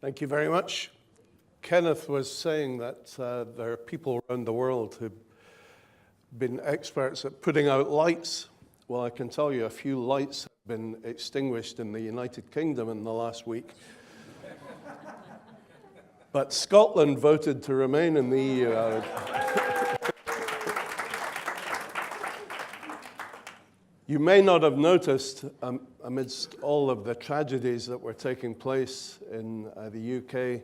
Thank you very much. Kenneth was saying that there are people around the world who've been experts at putting out lights. Well, I can tell you a few lights have been extinguished in the United Kingdom in the last week. But Scotland voted to remain in the EU. You may not have noticed, amidst all of the tragedies that were taking place in the UK,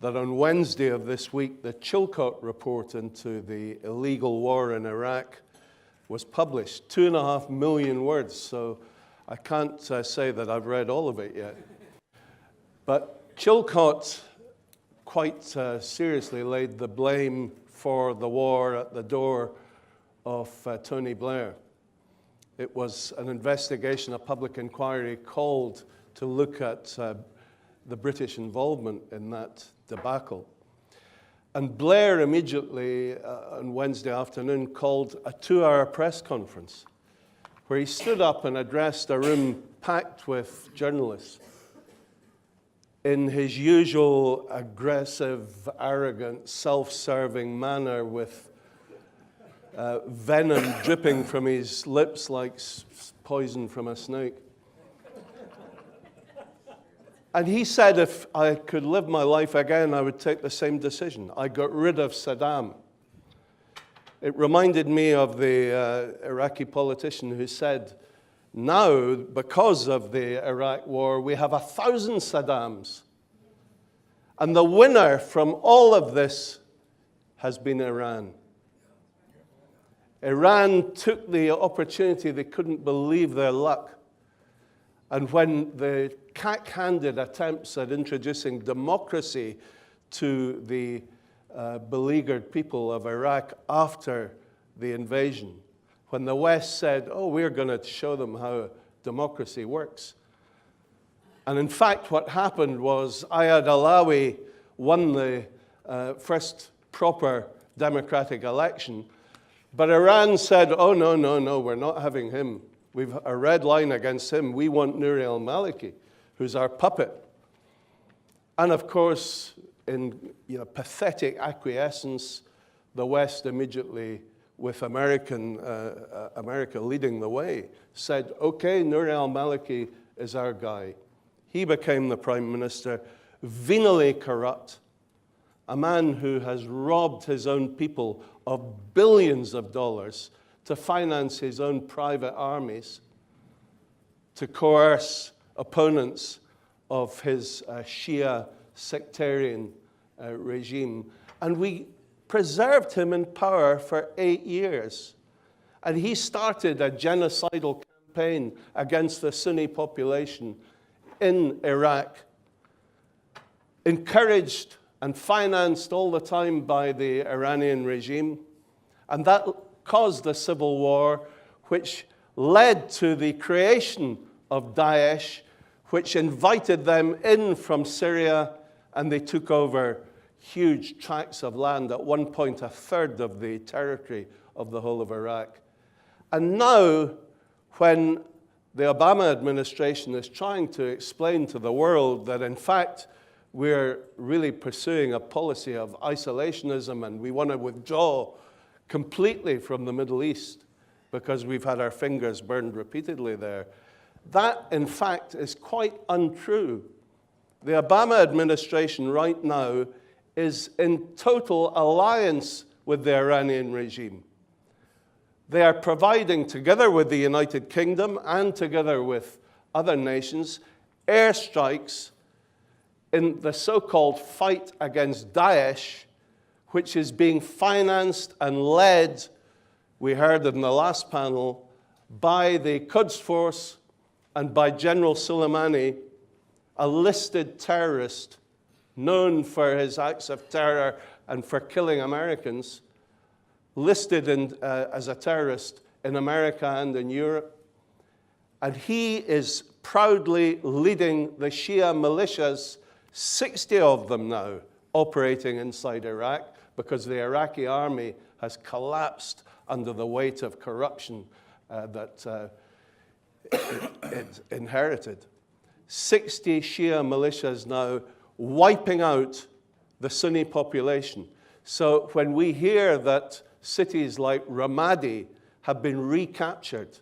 that on Wednesday of this week, the Colloque report into the illegal war in Iraq was published. 2.5 million words, so I can't say that I've read all of it yet. But Colloque quite seriously laid the blame for the war at the door of Tony Blair. It was an investigation, a public inquiry called to look at the British involvement in that debacle. And Blair immediately on Wednesday afternoon called a 2-hour press conference where he stood up and addressed a room packed with journalists in his usual aggressive, arrogant, self-serving manner with venom dripping from his lips like poison from a snake. And he said, if I could live my life again, I would take the same decision. I got rid of Saddam. It reminded me of the Iraqi politician who said, now, because of the Iraq war, we have 1,000 Saddams. And the winner from all of this has been Iran. Iran took the opportunity, they couldn't believe their luck. And when the cack-handed attempts at introducing democracy to the beleaguered people of Iraq after the invasion, when the West said, oh, we're going to show them how democracy works. And in fact, what happened was Ayad Alawi won the first proper democratic election. But Iran said, oh, no, we're not having him. We've a red line against him. We want Nouri al-Maliki, who's our puppet. And of course, in pathetic acquiescence, the West immediately, with America leading the way, said, okay, Nouri al-Maliki is our guy. He became the prime minister, venally corrupt, a man who has robbed his own people of billions of dollars to finance his own private armies, to coerce opponents of his Shia sectarian regime. And we preserved him in power for 8 years. And he started a genocidal campaign against the Sunni population in Iraq, encouraged and financed all the time by the Iranian regime. And that caused a civil war, which led to the creation of Daesh, which invited them in from Syria, and they took over huge tracts of land, at one point 1/3 of the territory of the whole of Iraq. And now, when the Obama administration is trying to explain to the world that, in fact, we're really pursuing a policy of isolationism and we want to withdraw completely from the Middle East because we've had our fingers burned repeatedly there. That, in fact, is quite untrue. The Obama administration right now is in total alliance with the Iranian regime. They are providing, together with the United Kingdom and together with other nations, airstrikes in the so-called fight against Daesh, which is being financed and led, we heard in the last panel, by the Quds Force and by General Soleimani, a listed terrorist known for his acts of terror and for killing Americans, listed as a terrorist in America and in Europe. And he is proudly leading the Shia militias, 60 of them now, operating inside Iraq, because the Iraqi army has collapsed under the weight of corruption that it inherited. 60 Shia militias now wiping out the Sunni population. So when we hear that cities like Ramadi have been recaptured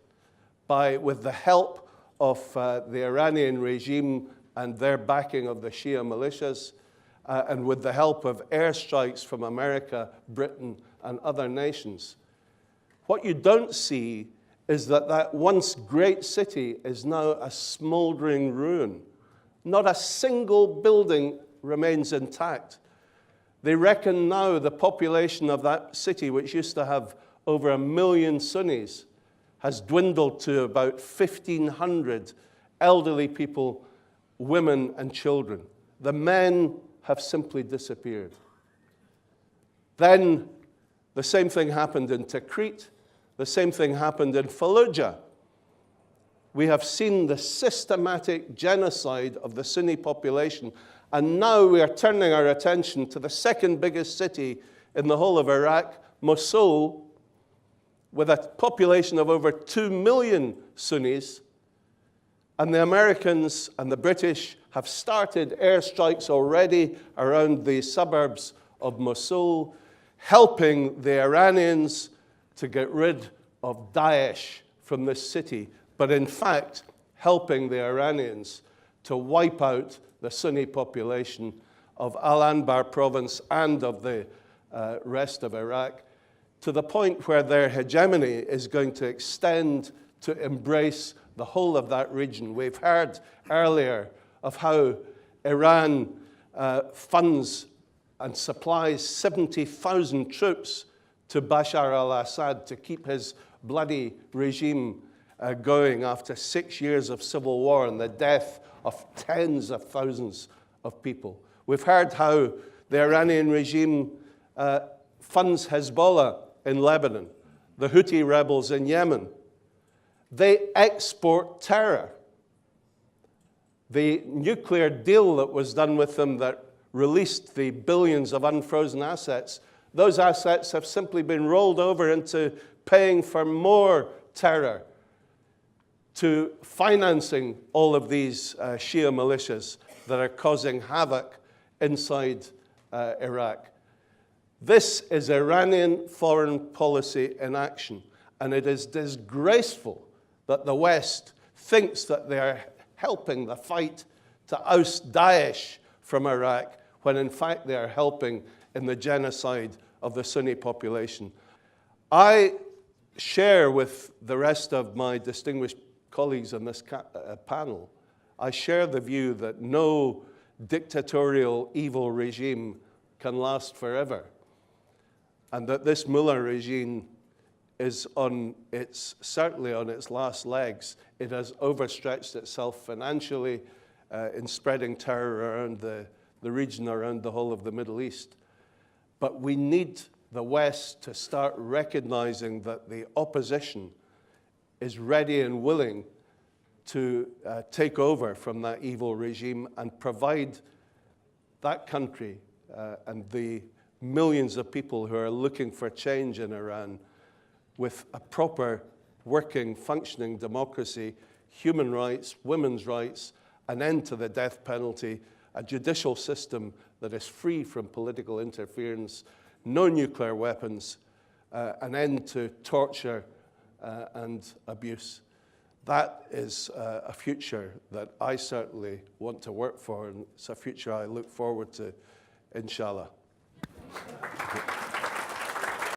with the help of the Iranian regime and their backing of the Shia militias, and with the help of airstrikes from America, Britain, and other nations, what you don't see is that that once great city is now a smoldering ruin. Not a single building remains intact. They reckon now the population of that city, which used to have over 1 million Sunnis, has dwindled to about 1,500 elderly people, women and children. The men have simply disappeared. Then the same thing happened in Tikrit. The same thing happened in Fallujah. We have seen the systematic genocide of the Sunni population, and now we are turning our attention to the second biggest city in the whole of Iraq, Mosul, with a population of over 2 million Sunnis. And the Americans and the British have started airstrikes already around the suburbs of Mosul, helping the Iranians to get rid of Daesh from this city, but in fact, helping the Iranians to wipe out the Sunni population of Al-Anbar province and of the rest of Iraq, to the point where their hegemony is going to extend to embrace the whole of that region. We've heard earlier of how Iran funds and supplies 70,000 troops to Bashar al-Assad to keep his bloody regime going after 6 years of civil war and the death of tens of thousands of people. We've heard how the Iranian regime funds Hezbollah in Lebanon, the Houthi rebels in Yemen. They export terror. The nuclear deal that was done with them that released the billions of unfrozen assets, those assets have simply been rolled over into paying for more terror, to financing all of these Shia militias that are causing havoc inside Iraq. This is Iranian foreign policy in action, and it is disgraceful that the West thinks that they are helping the fight to oust Daesh from Iraq, when in fact they are helping in the genocide of the Sunni population. I share with the rest of my distinguished colleagues on this panel, I share the view that no dictatorial evil regime can last forever, and that this mullah regime is certainly on its last legs. It has overstretched itself financially in spreading terror around the region, around the whole of the Middle East. But we need the West to start recognizing that the opposition is ready and willing to take over from that evil regime and provide that country and the millions of people who are looking for change in Iran with a proper, working, functioning democracy, human rights, women's rights, an end to the death penalty, a judicial system that is free from political interference, no nuclear weapons, an end to torture and abuse. That is a future that I certainly want to work for, and it's a future I look forward to, inshallah.